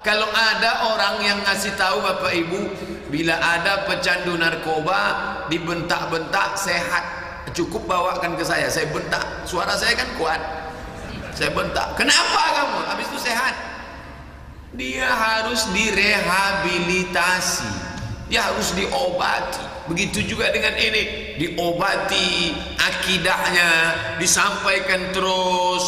Kalau ada orang yang ngasih tahu Bapak Ibu, bila ada pecandu narkoba dibentak-bentak sehat, cukup bawakan ke saya bentak. Suara saya kan kuat, saya bentak. Kenapa kamu? Habis itu sehat. Dia harus direhabilitasi, dia harus diobati. Begitu juga dengan ini, diobati akidahnya, disampaikan terus,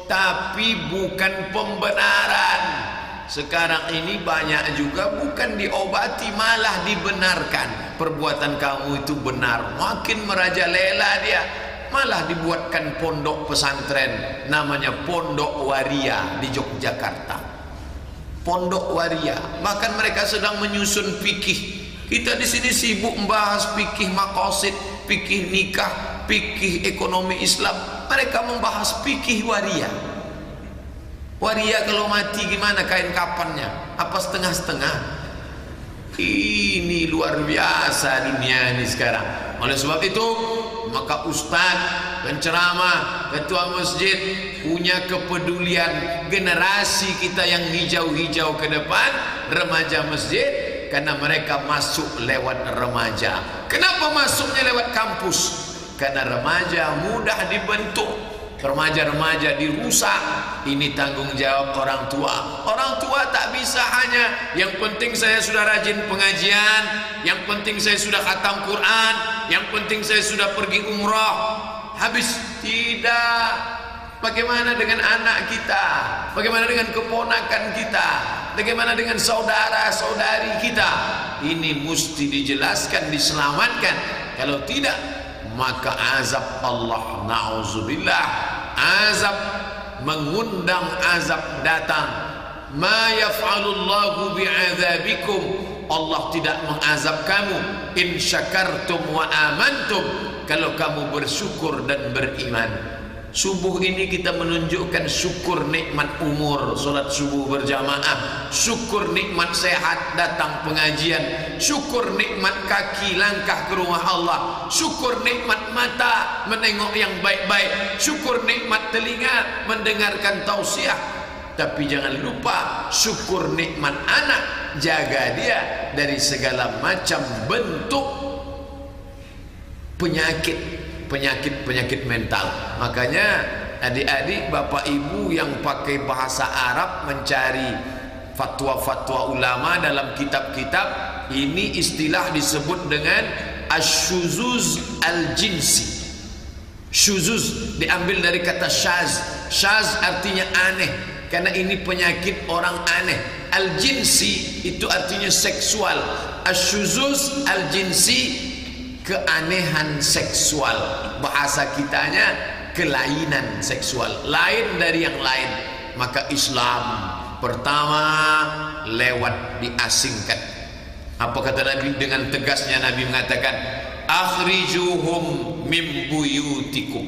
tapi bukan pembenaran. Sekarang ini banyak juga bukan diobati, malah dibenarkan. Perbuatan kamu itu benar, makin merajalela dia. Malah dibuatkan pondok pesantren, namanya Pondok Waria di Yogyakarta. Pondok Waria, bahkan mereka sedang menyusun fikih. Kita di sini sibuk membahas fikih maqasid, fikih nikah, fikih ekonomi Islam. Mereka membahas fikih waria. Waria kalau mati gimana kain kapannya? Apa setengah-setengah? Ini luar biasa dunia ini sekarang. Oleh sebab itu, maka ustaz, penceramah, ketua masjid punya kepedulian generasi kita yang hijau-hijau ke depan, remaja masjid, karena mereka masuk lewat remaja. Kenapa masuknya lewat kampus? Karena remaja mudah dibentuk. Remaja-remaja dirusak. Ini tanggung jawab orang tua. Orang tua tak bisa hanya yang penting saya sudah rajin pengajian, yang penting saya sudah khatam Quran, yang penting saya sudah pergi umrah. Habis tidak. Bagaimana dengan anak kita? Bagaimana dengan keponakan kita? Bagaimana dengan saudara-saudari kita? Ini mesti dijelaskan, diselamatkan. Kalau tidak, maka azab Allah, na'udzubillah, azab mengundang azab datang. Ma yaf'alullahu bi'adzabikum, Allah tidak mengazab kamu in syakartum wa amantum, kalau kamu bersyukur dan beriman. Subuh ini kita menunjukkan syukur nikmat umur, solat subuh berjamaah, syukur nikmat sehat datang pengajian, syukur nikmat kaki langkah ke rumah Allah, syukur nikmat mata menengok yang baik-baik, syukur nikmat telinga mendengarkan tausiah. Tapi jangan lupa syukur nikmat anak, jaga dia dari segala macam bentuk penyakit mental. Makanya adik-adik, bapak ibu yang pakai bahasa Arab mencari fatwa-fatwa ulama dalam kitab-kitab, ini istilah disebut dengan asyuzuz al-jinsi. Syuzuz diambil dari kata syaz. Syaz artinya aneh, karena ini penyakit orang aneh. Al-jinsi itu artinya seksual. Asyuzuz al-jinsi, keanehan seksual. Bahasa kitanya kelainan seksual, lain dari yang lain. Maka Islam pertama lewat diasingkan. Apa kata Nabi? Dengan tegasnya Nabi mengatakan, akhrijuhum min buyutikum.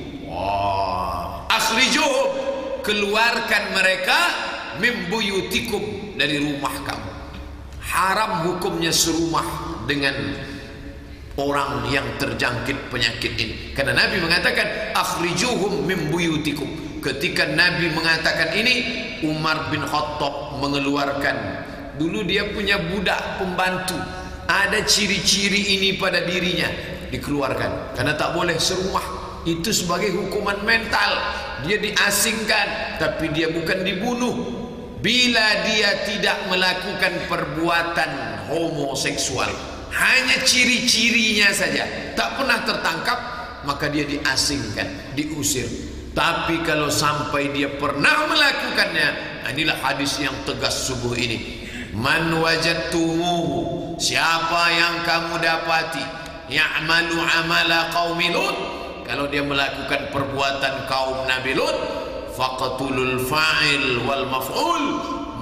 Akhrijuhum, keluarkan mereka, min buyutikum, dari rumah kamu. Haram hukumnya serumah dengan orang yang terjangkit penyakit ini, karena Nabi mengatakan akhrijuhum min buyutikum. Ketika Nabi mengatakan ini, Umar bin Khattab mengeluarkan. Dulu dia punya budak pembantu, ada ciri-ciri ini pada dirinya, dikeluarkan karena tak boleh serumah. Itu sebagai hukuman mental. Dia diasingkan, tapi dia bukan dibunuh. Bila dia tidak melakukan perbuatan homoseksual, hanya ciri-cirinya saja, tak pernah tertangkap, maka dia diasingkan, diusir. Tapi kalau sampai dia pernah melakukannya, inilah hadis yang tegas subuh ini. Man wajadtumuhu, siapa yang kamu dapati, ya'malu amala qaumi Lut, kalau dia melakukan perbuatan kaum Nabi Lut, faqtulul fa'il wal maf'ul,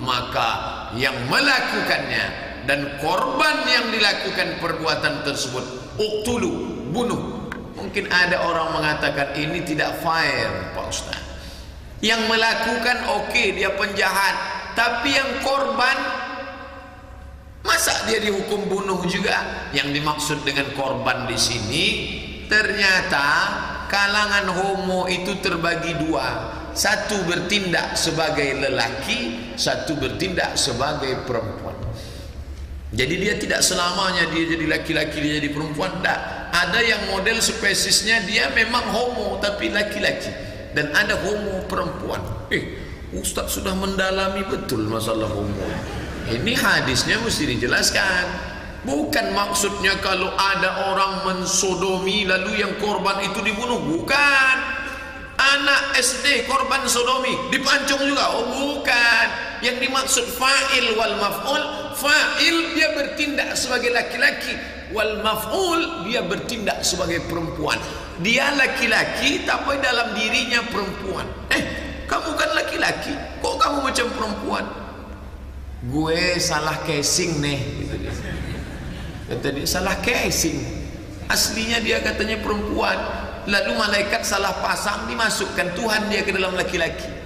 maka yang melakukannya dan korban yang dilakukan perbuatan tersebut, uqtulu, bunuh. Mungkin ada orang mengatakan ini tidak fair, Pak Ustaz. Yang melakukan oke, dia penjahat, tapi yang korban, masa dia dihukum bunuh juga? Yang dimaksud dengan korban di sini, ternyata kalangan homo itu terbagi dua. Satu bertindak sebagai lelaki, satu bertindak sebagai perempuan. Jadi dia tidak selamanya dia jadi laki-laki, dia jadi perempuan. Tak. Ada yang model spesiesnya dia memang homo tapi laki-laki, dan ada homo perempuan. Ustaz sudah mendalami betul masalah homo. Ini hadisnya mesti dijelaskan. Bukan maksudnya kalau ada orang mensodomi lalu yang korban itu dibunuh. Bukan. Anak SD korban sodomi dipancung juga. Oh bukan. Yang dimaksud fa'il wal maf'ul, fa'il dia bertindak sebagai laki-laki, wal maf'ul dia bertindak sebagai perempuan. Dia laki-llaki tapi dalam dirinya perempuan. Kamu kan laki-laki, kok kamu macam perempuan? Gue salah casing nih, gitu dia. Kata dia salah casing. Aslinya dia katanya perempuan. Lalu malaikat salah pasang, dimasukkan Tuhan dia ke dalam laki-laki.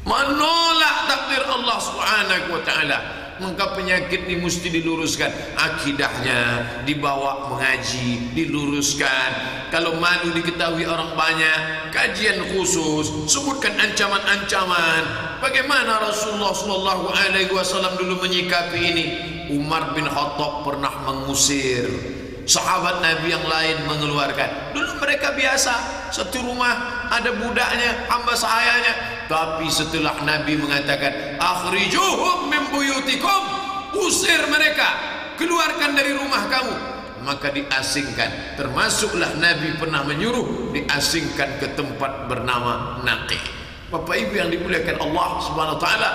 Menolak takdir Allah Subhanahu wa taala. Maka penyakit ini mesti diluruskan. Akidahnya dibawa mengaji, diluruskan. Kalau malu diketahui orang banyak, kajian khusus, sebutkan ancaman-ancaman. Bagaimana Rasulullah SAW dulu menyikapi ini. Umar bin Khattab pernah mengusir, sahabat Nabi yang lain mengeluarkan. Dulu mereka biasa, satu rumah ada budaknya, hamba sahayanya. Tapi setelah Nabi mengatakan akhrijuhum min buyutikum, usir mereka, keluarkan dari rumah kamu, maka diasingkan. Termasuklah Nabi pernah menyuruh diasingkan ke tempat bernama Naqi. Bapak Ibu yang dimuliakan Allah Subhanahu wa taala,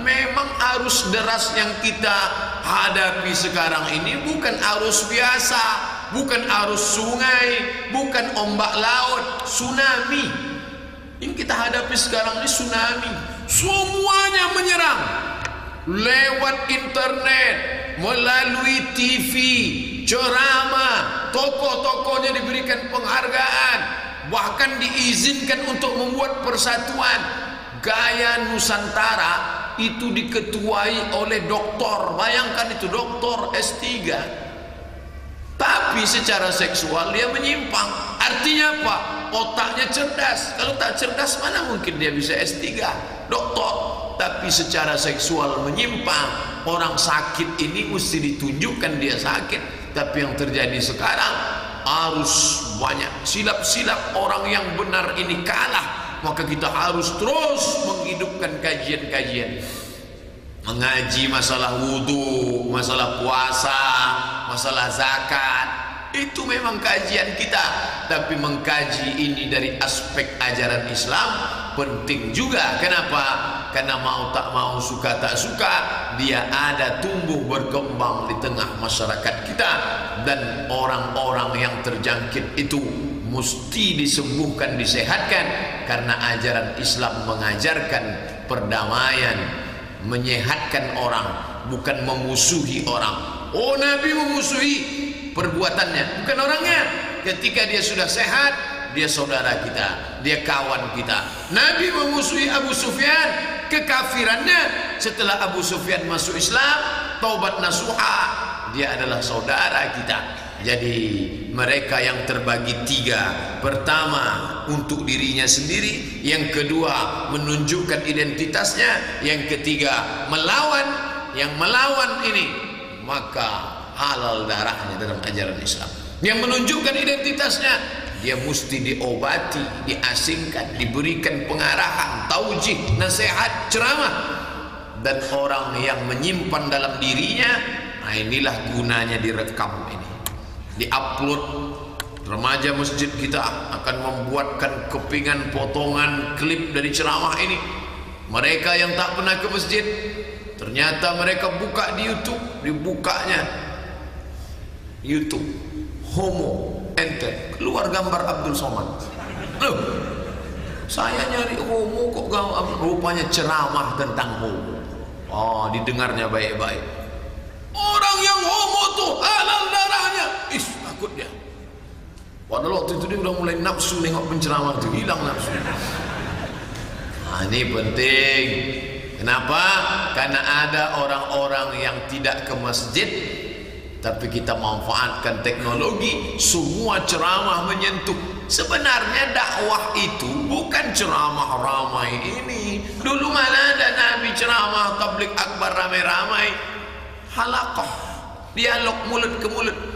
memang arus deras yang kita hadapi sekarang ini bukan arus biasa, bukan arus sungai, bukan ombak laut, tsunami. Yang kita hadapi sekarang ini tsunami. Semuanya menyerang lewat internet, melalui TV, ceramah, tokoh-tokohnya diberikan penghargaan, bahkan diizinkan untuk membuat persatuan. Gaya Nusantara itu diketuai oleh doktor. Bayangkan itu doktor S3, tapi secara seksual dia menyimpang. Artinya apa? Otaknya cerdas. Kalau tak cerdas mana mungkin dia bisa S3 doktor. Tapi secara seksual menyimpang. Orang sakit ini mesti ditunjukkan dia sakit. Tapi yang terjadi sekarang harus banyak silap-silap. Orang yang benar ini kalah. Maka kita harus terus menghidupkan kajian-kajian, mengaji masalah wudu, masalah puasa, masalah zakat. Itu memang kajian kita. Tapi mengkaji ini dari aspek ajaran Islam penting juga. Kenapa? Karena mau tak mau, suka tak suka, dia ada tumbuh berkembang di tengah masyarakat kita. Dan orang-orang yang terjangkit itu mesti disembuhkan, disehatkan. Karena ajaran Islam mengajarkan perdamaian, menyehatkan orang, bukan memusuhi orang. Oh, Nabi memusuhi perbuatannya, bukan orangnya. Ketika dia sudah sehat, dia saudara kita, dia kawan kita. Nabi memusuhi Abu Sufyan, kekafirannya. Setelah Abu Sufyan masuk Islam, taubat nasuha, dia adalah saudara kita. Jadi mereka yang terbagi tiga. Pertama untuk dirinya sendiri, yang kedua menunjukkan identitasnya, yang ketiga melawan. Yang melawan ini maka halal darahnya dalam ajaran Islam. Yang menunjukkan identitasnya, dia mesti diobati, diasingkan, diberikan pengarahan, taujih, nasihat, ceramah. Dan orang yang menyimpan dalam dirinya, nah inilah gunanya direkam ini, diupload. Remaja masjid kita akan membuatkan kepingan potongan klip dari ceramah ini. Mereka yang tak pernah ke masjid, ternyata mereka buka di YouTube, dibukanya YouTube homo, ente keluar gambar Abdul Somad. Loh, saya nyari homo kok rupanya ceramah tentang homo. Oh, didengarnya baik-baik. Orang yang homo tuh halal darahnya. Takut dia. Padahal waktu itu dia udah mulai nafsu nengok penceramah itu, hilang nafsu. Nah, ini penting. Kenapa? Karena ada orang-orang yang tidak ke masjid, tapi kita manfaatkan teknologi. Semua ceramah menyentuh Sebenarnya dakwah itu bukan ceramah ramai ini. Dulu mana ada Nabi ceramah tabligh akbar ramai-ramai? Halaqah, dialog mulut ke mulut.